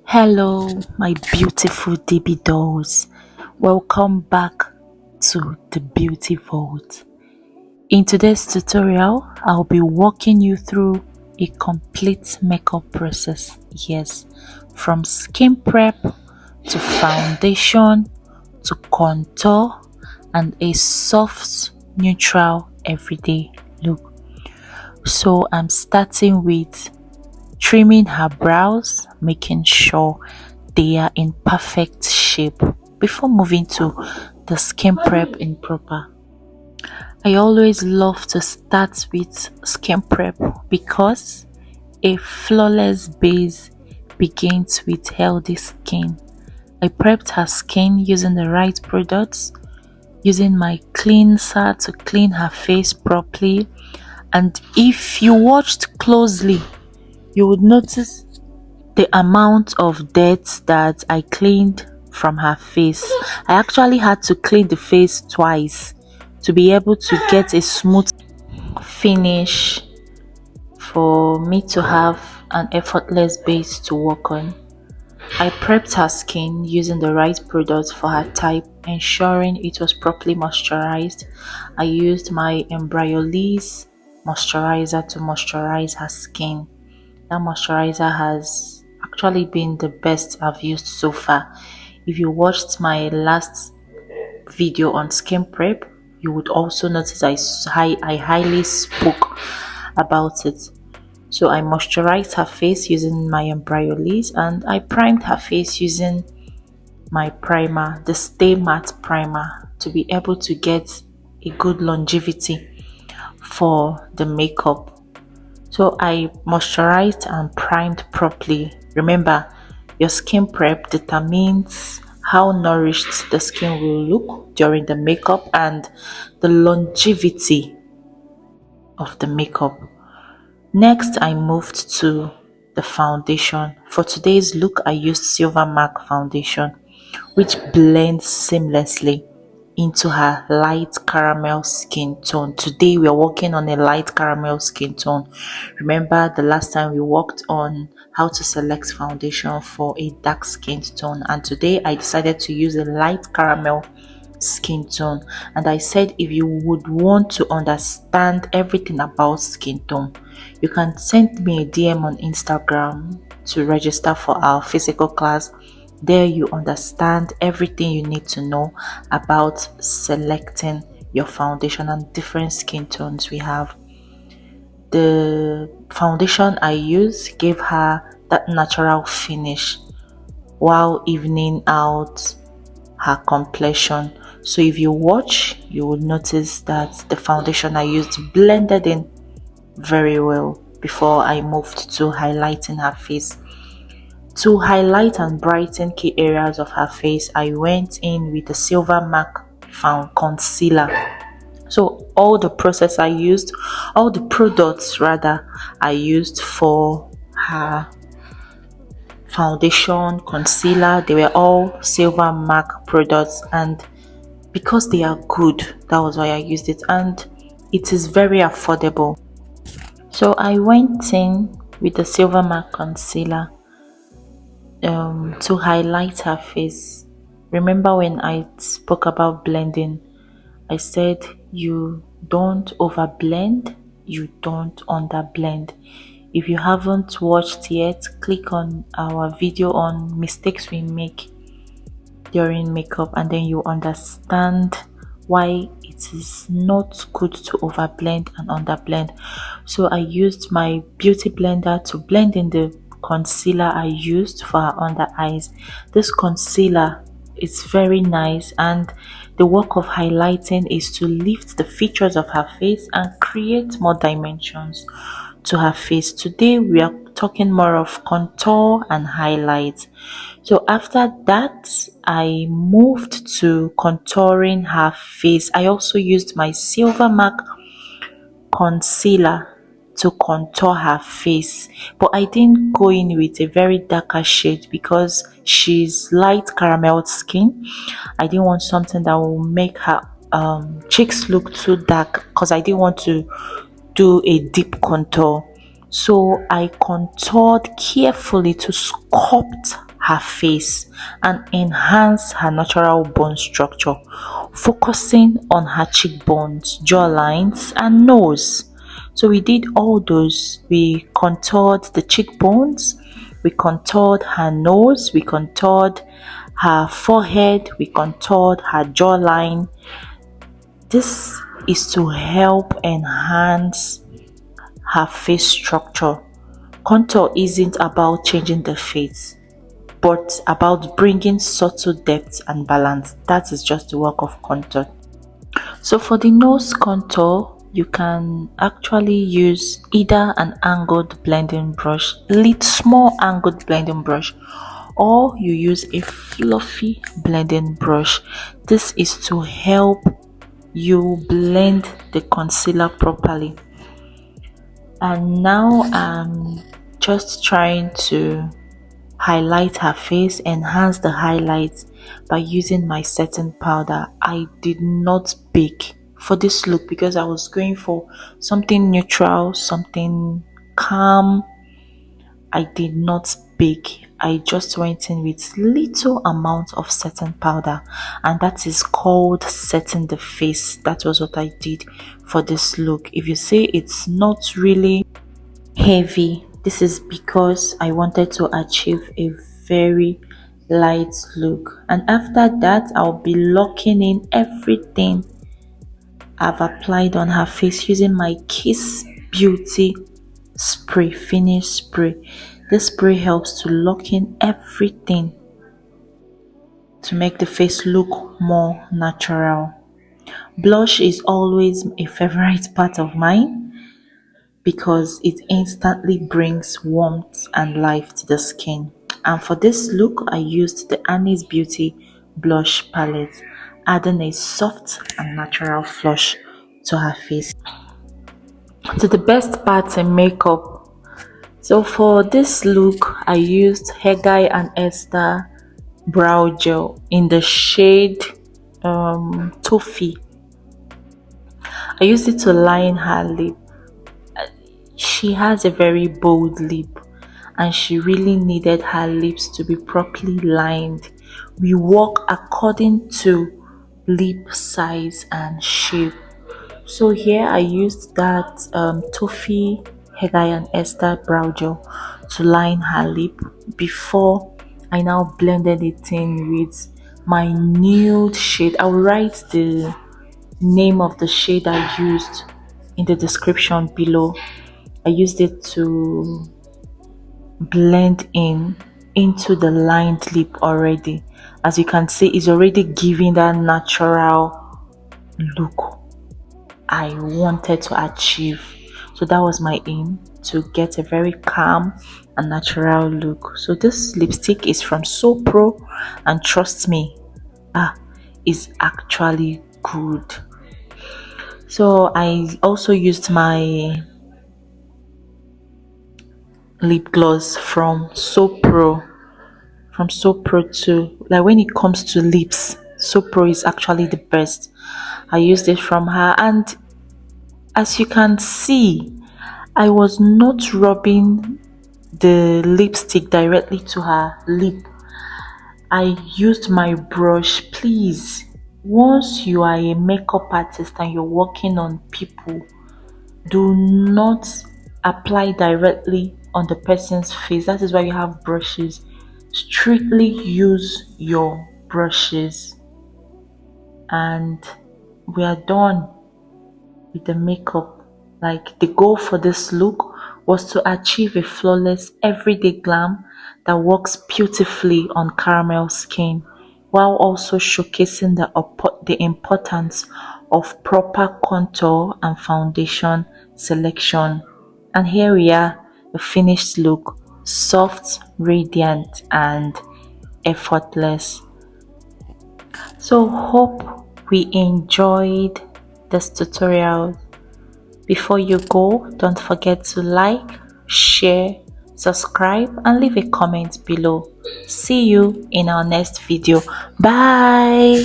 Hello, my beautiful DB dolls. Welcome back to the Beauty Vault. In today's tutorial, I'll be walking you through a complete makeup process. Yes, from skin prep to foundation to contour and a soft, neutral, everyday look. So I'm starting with trimming her brows, making sure they are in perfect shape before moving to the skin prep in proper. I always love to start with skin prep because a flawless base begins with healthy skin. I prepped her skin using the right products, using my cleanser to clean her face properly. And if you watched closely, you would notice the amount of dirt that I cleaned from her face. I actually had to clean the face twice to be able to get a smooth finish for me to have an effortless base to work on. I prepped her skin using the right products for her type, ensuring it was properly moisturized. I used my Embryolisse moisturizer to moisturize her skin. That moisturizer has actually been the best I've used so far. If you watched my last video on skin prep, you would also notice I highly spoke about it. So I moisturized her face using my Embryolisse and I primed her face using my primer, the Stay Matte primer, to be able to get a good longevity for the makeup. So I moisturized and primed properly. Remember, your skin prep determines how nourished the skin will look during the makeup and the longevity of the makeup. Next, I moved to the foundation. For today's look, I used Sylvimak Foundation, which blends seamlessly into her light caramel skin tone. Today we are working on a light caramel skin tone. Remember the last time we worked on how to select foundation for a dark skin tone, and today I decided to use a light caramel skin tone. And I said if you would want to understand everything about skin tone, you can send me a DM on Instagram to register for our physical class. There you understand everything you need to know about selecting your foundation and different skin tones we have. The foundation I used gave her that natural finish while evening out her complexion. So if you watch, you will notice that the foundation I used blended in very well before I moved to highlighting her face. To highlight and brighten key areas of her face, I went in with the Sylvimak Concealer. So all the products I used for her foundation, concealer, they were all Sylvimak products, and because they are good, that was why I used it, and it is very affordable. So I went in with the Sylvimak Concealer to highlight her face. Remember when I spoke about blending, I said you don't over blend, you don't under blend. If you haven't watched yet, click on our video on mistakes we make during makeup, and then you understand why it is not good to over blend and under blend. So I used my beauty blender to blend in the concealer I used for her under eyes. This concealer is very nice, and the work of highlighting is to lift the features of her face and create more dimensions to her face. Today we are talking more of contour and highlight. So after that, I moved to contouring her face. I also used my Sylvimak concealer to contour her face, but I didn't go in with a very darker shade because she's light caramel skin. I didn't want something that will make her cheeks look too dark because I didn't want to do a deep contour. So I contoured carefully to sculpt her face and enhance her natural bone structure, focusing on her cheekbones, jawlines, and nose. So we did all those. We contoured the cheekbones, we contoured her nose, we contoured her forehead, we contoured her jawline. This is to help enhance her face structure. Contour isn't about changing the face, but about bringing subtle depth and balance. That is just the work of contour. So for the nose contour, you can actually use either an angled blending brush, small angled blending brush, or you use a fluffy blending brush. This is to help you blend the concealer properly. And now I'm just trying to highlight her face, enhance the highlights by using my setting powder. I did not bake for this look because I was going for something neutral, something calm. I did not bake. I just went in with little amount of setting powder, and that is called setting the face. That was what I did for this look. If you say it's not really heavy, this is because I wanted to achieve a very light look. And after that, I'll be locking in everything I've applied on her face using my Kiss Beauty spray, finish spray. This spray helps to lock in everything to make the face look more natural. Blush is always a favorite part of mine because it instantly brings warmth and life to the skin. And for this look, I used the Anie's Beauty blush palette, adding a soft and natural flush to her face. To the best part in makeup. So for this look, I used Heggai and Esther brow gel in the shade Toffee. I used it to line her lip. She has a very bold lip and she really needed her lips to be properly lined. We work according to lip size and shape. So here I used that Toffee Heggai and Esther brow gel to line her lip before I now blended it in with my nude shade. I'll write the name of the shade I used in the description below. I used it to blend into the lined lip already. As you can see, it's already giving that natural look I wanted to achieve. So that was my aim, to get a very calm and natural look. So this lipstick is from SooPro, and trust me, it's actually good. So I also used my lip gloss from SooPro too. Like when it comes to lips, SooPro is actually the best. I used it from her, and as you can see, I was not rubbing the lipstick directly to her lip. I used my brush. Please, once you are a makeup artist and you're working on people, do not apply directly on the person's face. That is why you have brushes. Strictly use your brushes, and we are done with the makeup. Like, the goal for this look was to achieve a flawless everyday glam that works beautifully on caramel skin, while also showcasing the importance of proper contour and foundation selection. And here we are, the finished look, soft, radiant, and effortless. So hope we enjoyed this tutorial. Before you go, don't forget to like, share, subscribe, and leave a comment below. See you in our next video. Bye.